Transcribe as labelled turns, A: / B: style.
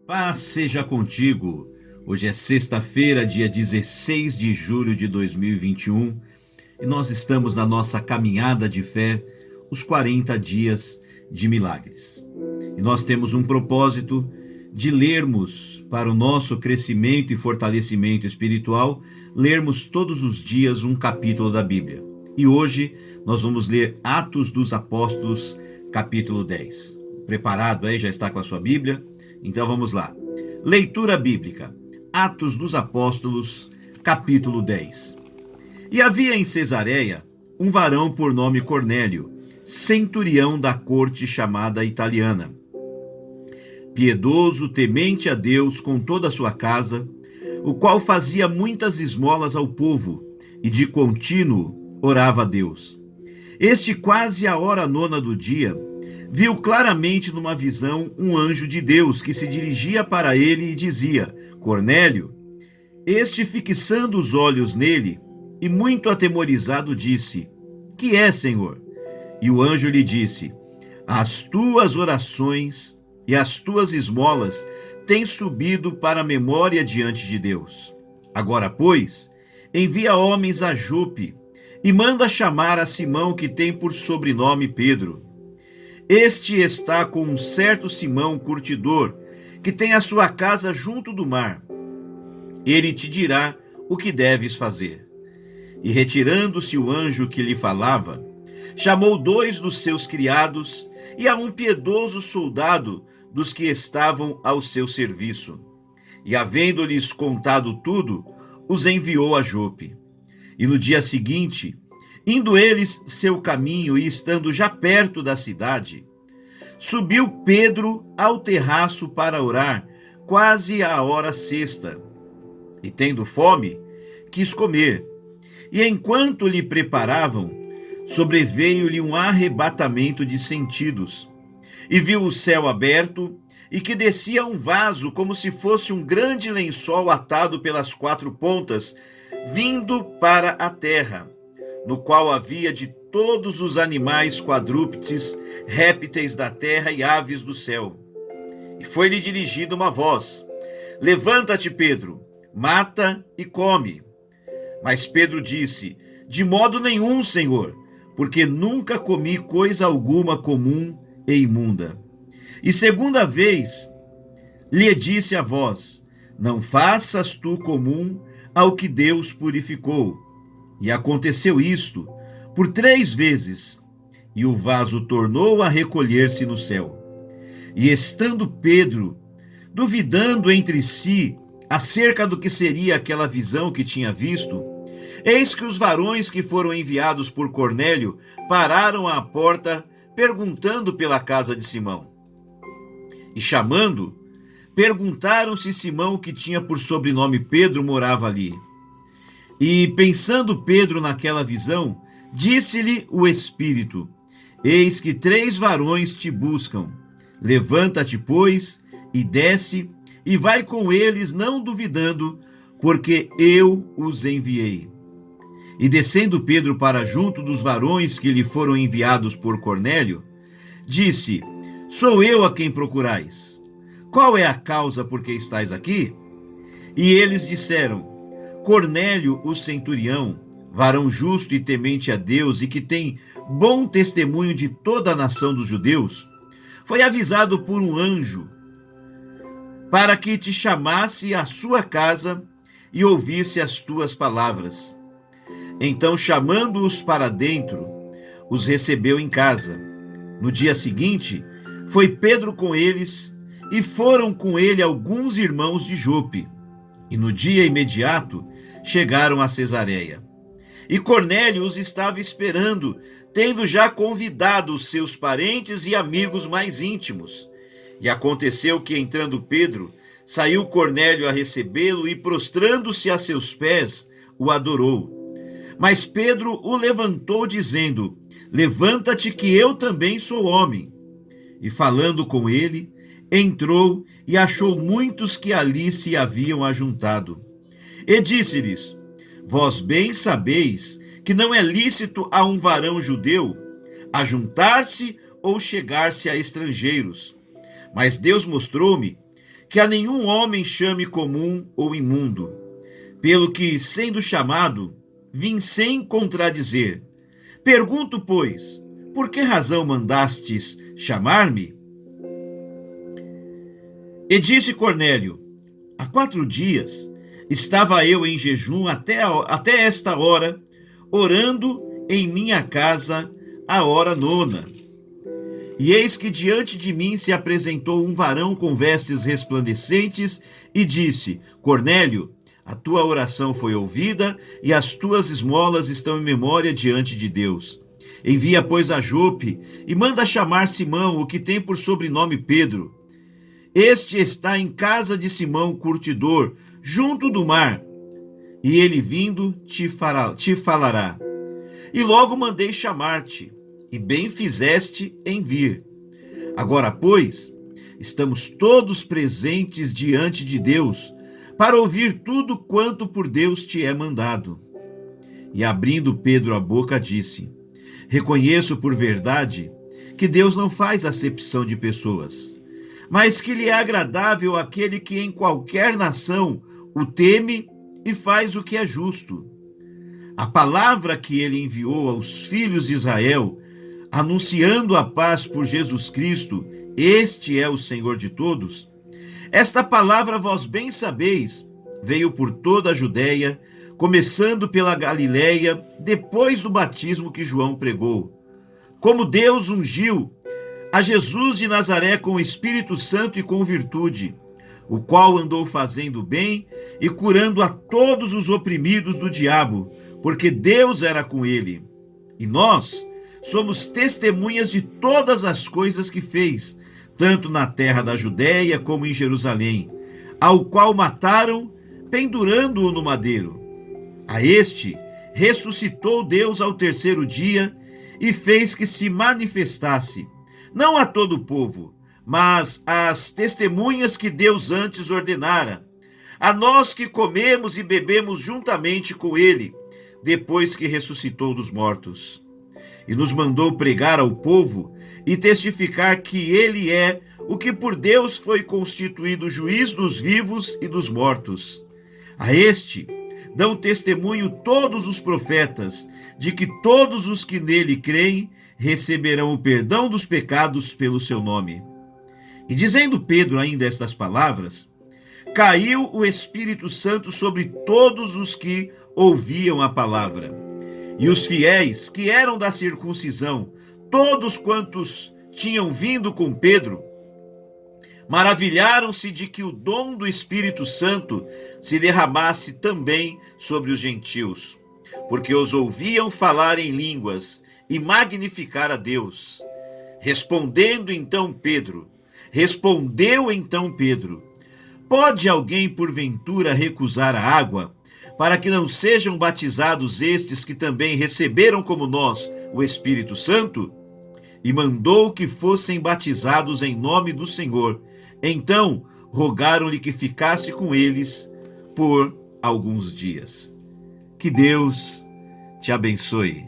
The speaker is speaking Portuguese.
A: Paz seja contigo. Hoje é sexta-feira, dia 16 de julho de 2021, e nós estamos na nossa caminhada de fé, os 40 dias de milagres. E nós temos um propósito de lermos, para o nosso crescimento e fortalecimento espiritual, lermos todos os dias um capítulo da Bíblia. E hoje nós vamos ler Atos dos Apóstolos, capítulo 10. Preparado aí? Já está com a sua Bíblia? Então vamos lá. Leitura bíblica. Atos dos Apóstolos, capítulo 10. E havia em Cesareia um varão por nome Cornélio, centurião da corte chamada italiana. Piedoso, temente a Deus com toda a sua casa, o qual fazia muitas esmolas ao povo e de contínuo orava a Deus. Este, quase à hora nona do dia, viu claramente numa visão um anjo de Deus que se dirigia para ele e dizia: Cornélio. Este, fixando os olhos nele e muito atemorizado, disse: Que é, Senhor? E o anjo lhe disse: As tuas orações e as tuas esmolas têm subido para a memória diante de Deus. Agora, pois, envia homens a Jope e manda chamar a Simão, que tem por sobrenome Pedro. Este está com um certo Simão curtidor, que tem a sua casa junto do mar. Ele te dirá o que deves fazer. E retirando-se o anjo que lhe falava, chamou 2 dos seus criados e a um piedoso soldado dos que estavam ao seu serviço. E, havendo-lhes contado tudo, os enviou a Jope. E no dia seguinte, indo eles seu caminho e estando já perto da cidade, subiu Pedro ao terraço para orar, quase à hora sexta. E tendo fome, quis comer. E enquanto lhe preparavam, sobreveio-lhe um arrebatamento de sentidos. E viu o céu aberto, e que descia um vaso, como se fosse um grande lençol atado pelas 4 pontas, vindo para a terra, no qual havia de todos os animais quadrúpedes, répteis da terra e aves do céu. E foi-lhe dirigida uma voz: Levanta-te, Pedro, mata e come. Mas Pedro disse: De modo nenhum, Senhor, porque nunca comi coisa alguma comum e imunda. E segunda vez lhe disse a voz: Não faças tu comum ao que Deus purificou. E aconteceu isto por 3 vezes, e o vaso tornou a recolher-se no céu. E estando Pedro duvidando entre si acerca do que seria aquela visão que tinha visto, eis que os varões que foram enviados por Cornélio pararam à porta, perguntando pela casa de Simão. E chamando, perguntaram se Simão, que tinha por sobrenome Pedro, morava ali. E pensando Pedro naquela visão, disse-lhe o Espírito: Eis que 3 varões te buscam. Levanta-te, pois, e desce, e vai com eles, não duvidando, porque eu os enviei. E descendo Pedro para junto dos varões que lhe foram enviados por Cornélio, disse: Sou eu a quem procurais. Qual é a causa por que estais aqui? E eles disseram: Cornélio, o centurião, varão justo e temente a Deus e que tem bom testemunho de toda a nação dos judeus, foi avisado por um anjo para que te chamasse à sua casa e ouvisse as tuas palavras. Então, chamando-os para dentro, os recebeu em casa. No dia seguinte, foi Pedro com eles, e foram com ele alguns irmãos de Jope. E no dia imediato, chegaram a Cesareia. E Cornélio os estava esperando, tendo já convidado os seus parentes e amigos mais íntimos. E aconteceu que, entrando Pedro, saiu Cornélio a recebê-lo e, prostrando-se a seus pés, o adorou. Mas Pedro o levantou, dizendo: Levanta-te, que eu também sou homem. E falando com ele, entrou e achou muitos que ali se haviam ajuntado. E disse-lhes: Vós bem sabeis que não é lícito a um varão judeu ajuntar-se ou chegar-se a estrangeiros. Mas Deus mostrou-me que a nenhum homem chame comum ou imundo, pelo que, sendo chamado, vim sem contradizer. Pergunto, pois, por que razão mandastes chamar-me? E disse Cornélio: há 4 dias estava eu em jejum até esta hora, orando em minha casa a hora 9. E eis que diante de mim se apresentou um varão com vestes resplandecentes e disse: Cornélio, a tua oração foi ouvida e as tuas esmolas estão em memória diante de Deus. Envia, pois, a Jope e manda chamar Simão, o que tem por sobrenome Pedro. Este está em casa de Simão, curtidor, junto do mar, e ele vindo te falará. E logo mandei chamar-te, e bem fizeste em vir. Agora, pois, estamos todos presentes diante de Deus, para ouvir tudo quanto por Deus te é mandado. E abrindo Pedro a boca, disse: reconheço por verdade que Deus não faz acepção de pessoas, mas que lhe é agradável aquele que em qualquer nação o teme e faz o que é justo. A palavra que ele enviou aos filhos de Israel, anunciando a paz por Jesus Cristo, este é o Senhor de todos. Esta palavra, vós bem sabeis, veio por toda a Judéia, começando pela Galiléia, depois do batismo que João pregou. Como Deus ungiu a Jesus de Nazaré com o Espírito Santo e com virtude, o qual andou fazendo bem e curando a todos os oprimidos do diabo, porque Deus era com ele. E nós somos testemunhas de todas as coisas que fez, tanto na terra da Judéia como em Jerusalém, ao qual mataram, pendurando-o no madeiro. A este ressuscitou Deus ao 3º dia e fez que se manifestasse, não a todo o povo, mas às testemunhas que Deus antes ordenara, a nós que comemos e bebemos juntamente com ele, depois que ressuscitou dos mortos. E nos mandou pregar ao povo e testificar que ele é o que por Deus foi constituído juiz dos vivos e dos mortos. A este dão testemunho todos os profetas, de que todos os que nele creem receberão o perdão dos pecados pelo seu nome. E dizendo Pedro ainda estas palavras, caiu o Espírito Santo sobre todos os que ouviam a palavra. E os fiéis, que eram da circuncisão, todos quantos tinham vindo com Pedro, maravilharam-se de que o dom do Espírito Santo se derramasse também sobre os gentios, porque os ouviam falar em línguas e magnificar a Deus. Respondeu então Pedro, pode alguém porventura recusar a água, para que não sejam batizados estes que também receberam como nós o Espírito Santo? E mandou que fossem batizados em nome do Senhor. Então rogaram-lhe que ficasse com eles por alguns dias. Que Deus te abençoe.